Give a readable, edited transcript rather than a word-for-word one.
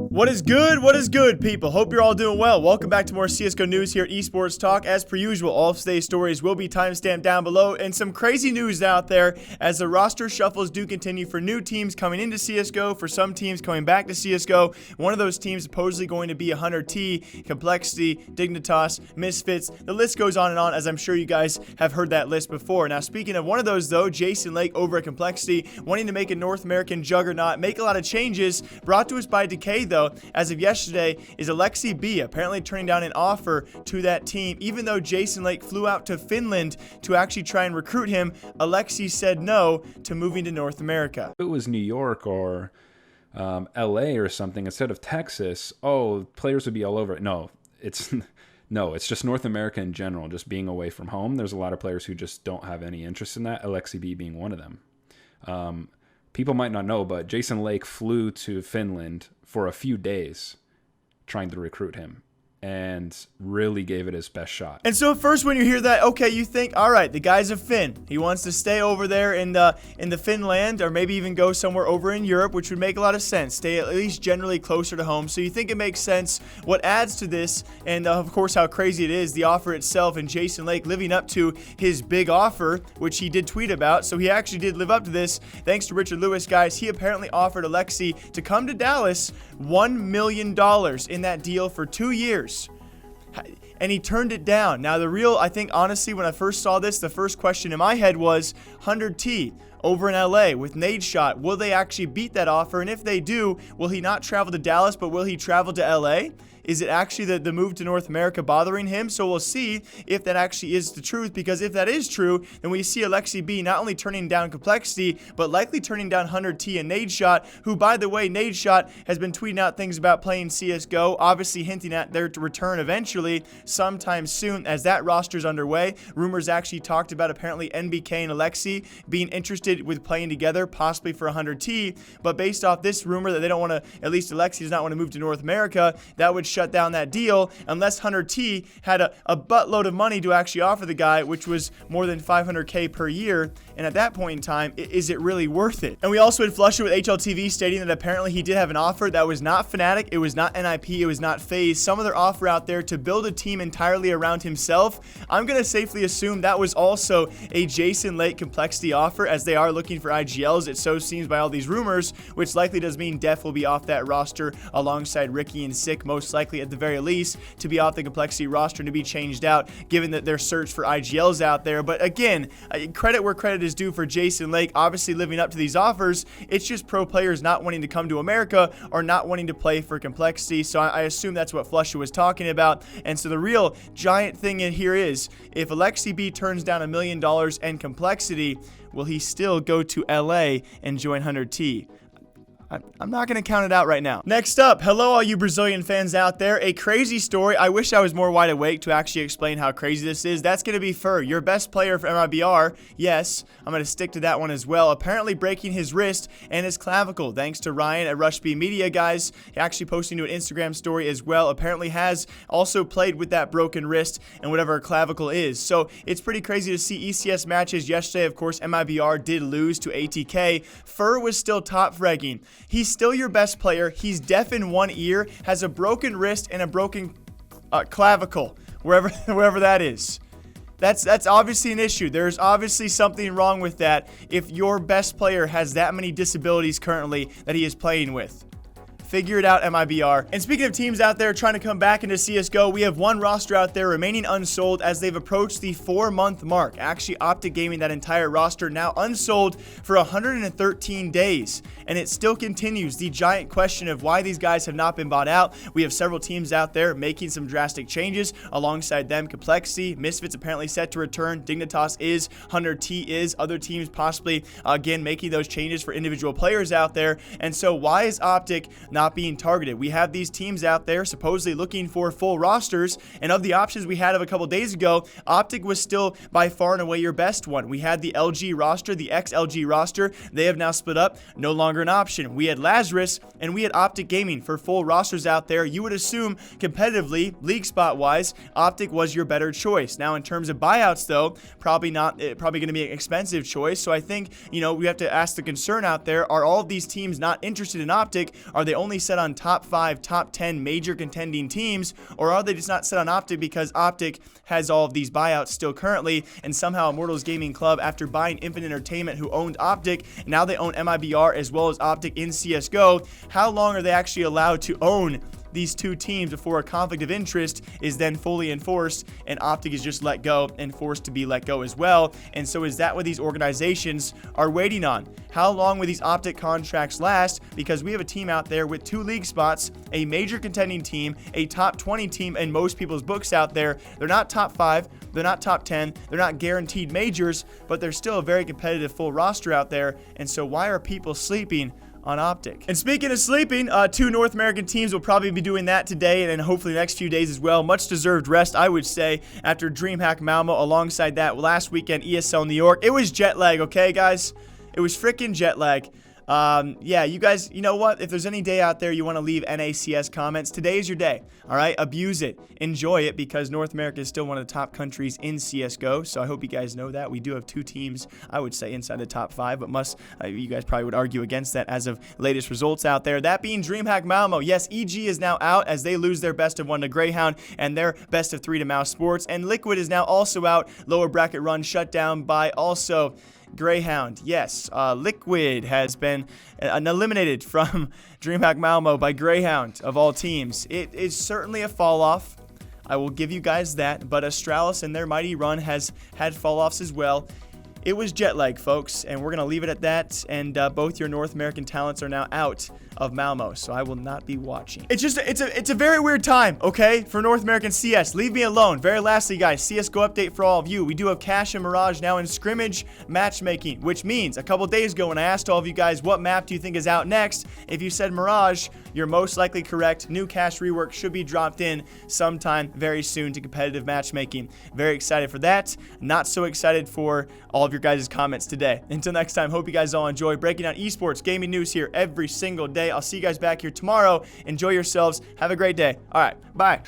What is good? What is good, people? Hope you're all doing well. Welcome back to more CSGO news here at Esports Talk. As per usual, all of today's stories will be timestamped down below, and some crazy news out there as the roster shuffles do continue for new teams coming into CSGO, for some teams coming back to CSGO. One of those teams supposedly going to be 100T, Complexity, Dignitas, Misfits. The list goes on and on, as I'm sure you guys have heard that list before. Now, speaking of one of those, though, Jason Lake over at Complexity, wanting to make a North American juggernaut, make a lot of changes, brought to us by Decay, though, as of yesterday, is Aleksib apparently turning down an offer to that team. Even though Jason Lake flew out to Finland to actually try and recruit him, Aleksib said no to moving to North America. If it was New York or LA or something instead of Texas, oh, players would be all over it. No, it's just North America in general, just being away from home. There's a lot of players who just don't have any interest in that, Aleksib being one of them. People might not know, but Jason Lake flew to Finland for a few days trying to recruit him and really gave it his best shot. And so at first when you hear that, okay, you think, all right, the guy's a Finn. He wants to stay over there in the Finland, or maybe even go somewhere over in Europe, which would make a lot of sense. Stay at least generally closer to home. So you think it makes sense. What adds to this, and of course how crazy it is, the offer itself, and Jason Lake living up to his big offer, which he did tweet about. So he actually did live up to this. Thanks to Richard Lewis, guys. He apparently offered Aleksib to come to Dallas $1 million in that deal for 2 years. And he turned it down. Now, I think, honestly, when I first saw this, the first question in my head was 100T over in LA with Nadeshot. Will they actually beat that offer? And if they do, will he not travel to Dallas, but will he travel to LA? Is it actually the move to North America bothering him? So we'll see if that actually is the truth, because if that is true, then we see Aleksib not only turning down Complexity, but likely turning down 100T and Nadeshot, who, by the way, Nadeshot has been tweeting out things about playing CSGO, obviously hinting at their return eventually sometime soon as that roster's underway. Rumors actually talked about apparently NBK and Aleksib being interested with playing together, possibly for 100T, but based off this rumor that they don't want to, at least Aleksib does not want to move to North America, that would shut down that deal unless 100T had a buttload of money to actually offer the guy, which was more than 500K per year. And at that point in time, is it really worth it? And we also had Flusha with HLTV stating that apparently he did have an offer that was not Fnatic, it was not NIP, it was not FaZe. Some other offer out there to build a team entirely around himself. I'm going to safely assume that was also a Jason Lake Complexity offer, as they are looking for IGLs, it so seems by all these rumors, which likely does mean Def will be off that roster alongside Ricky and Sick, most likely at the very least, to be off the Complexity roster and to be changed out, given that their search for IGLs out there. But again, credit where credit is due for Jason Lake, obviously living up to these offers. It's just pro players not wanting to come to America or not wanting to play for Complexity. So I assume that's what Flusha was talking about. And so the real giant thing in here is, if Aleksib turns down $1 million and Complexity, will he still go to LA and join 100T? I'm not going to count it out right now. Next up, hello all you Brazilian fans out there. A crazy story. I wish I was more wide awake to actually explain how crazy this is. That's going to be Fur, your best player for MiBR. Yes, I'm going to stick to that one as well. Apparently breaking his wrist and his clavicle, thanks to Ryan at Rush B Media, guys. Actually posting to an Instagram story as well. Apparently has also played with that broken wrist and whatever a clavicle is. So it's pretty crazy to see ECS matches yesterday. Of course, MiBR did lose to ATK. Fur was still top fragging. He's still your best player. He's deaf in one ear, has a broken wrist and a broken clavicle, wherever that is. That's obviously an issue. There's obviously something wrong with that if your best player has that many disabilities currently that he is playing with. Figure it out, MiBR. And speaking of teams out there trying to come back into CSGO, we have one roster out there remaining unsold as they've approached the 4-month mark. Actually, OpTic gaming that entire roster now unsold for 113 days. And it still continues the giant question of why these guys have not been bought out. We have several teams out there making some drastic changes. Alongside them, Complexity, Misfits apparently set to return. Dignitas is, 100T is. Other teams possibly, again, making those changes for individual players out there. And so why is OpTic not not being targeted. We have these teams out there supposedly looking for full rosters, and of the options we had of a couple days ago, OpTic was still by far and away your best one. We had the LG roster, the ex-LG roster. They have now split up, no longer an option. We had Lazarus and we had OpTic Gaming for full rosters out there. You would assume competitively, league spot wise, OpTic was your better choice. Now in terms of buyouts though, probably going to be an expensive choice. So I think, we have to ask the concern out there, are all of these teams not interested in OpTic? Are they only set on top 5, top 10 major contending teams? Or are they just not set on OpTic because OpTic has all of these buyouts still currently, and somehow Immortals Gaming Club, after buying Infinite Entertainment, who owned OpTic, now they own MiBR as well as OpTic in CSGO. How long are they actually allowed to own these two teams before a conflict of interest is then fully enforced and OpTic is just let go and forced to be let go as well? And so is that what these organizations are waiting on? How long will these OpTic contracts last? Because we have a team out there with 2 league spots, a major contending team, a top 20 team in most people's books out there. They're not top 5, they're not top 10, they're not guaranteed majors, but they're still a very competitive full roster out there. And so why are people sleeping on OpTic? And speaking of sleeping, 2 North American teams will probably be doing that today and hopefully the next few days as well. Much deserved rest, I would say, after DreamHack Malmo. Alongside that, last weekend, ESL New York. It was jet lag, okay, guys? It was freaking jet lag. Yeah, you guys, you know what? If there's any day out there you want to leave NACS comments, today is your day. All right, abuse it, enjoy it, because North America is still one of the top countries in CSGO. So I hope you guys know that. We do have 2 teams, I would say, inside the top 5, but you guys probably would argue against that as of latest results out there. That being DreamHack Malmo. Yes, EG is now out as they lose their best of 1 to Greyhound and their best of 3 to Mouse Sports. And Liquid is now also out. Lower bracket run shut down by also Greyhound. Yes, Liquid has been eliminated from DreamHack Malmo by Greyhound of all teams. It is certainly a fall off, I will give you guys that, but Astralis and their mighty run has had fall offs as well. It was jet lag, folks, and we're going to leave it at that. And both your North American talents are now out of Malmo, so I will not be watching. It's a very weird time, okay, for North American CS. Leave me alone. Very lastly, guys, CSGO update for all of you. We do have Cash and Mirage now in scrimmage matchmaking, which means a couple days ago when I asked all of you guys what map do you think is out next, if you said Mirage, you're most likely correct. New Cash rework should be dropped in sometime very soon to competitive matchmaking. Very excited for that. Not so excited for all of your guys' comments today. Until next time, hope you guys all enjoy breaking down esports gaming news here every single day. I'll see you guys back here tomorrow. Enjoy yourselves. Have a great day. All right, bye.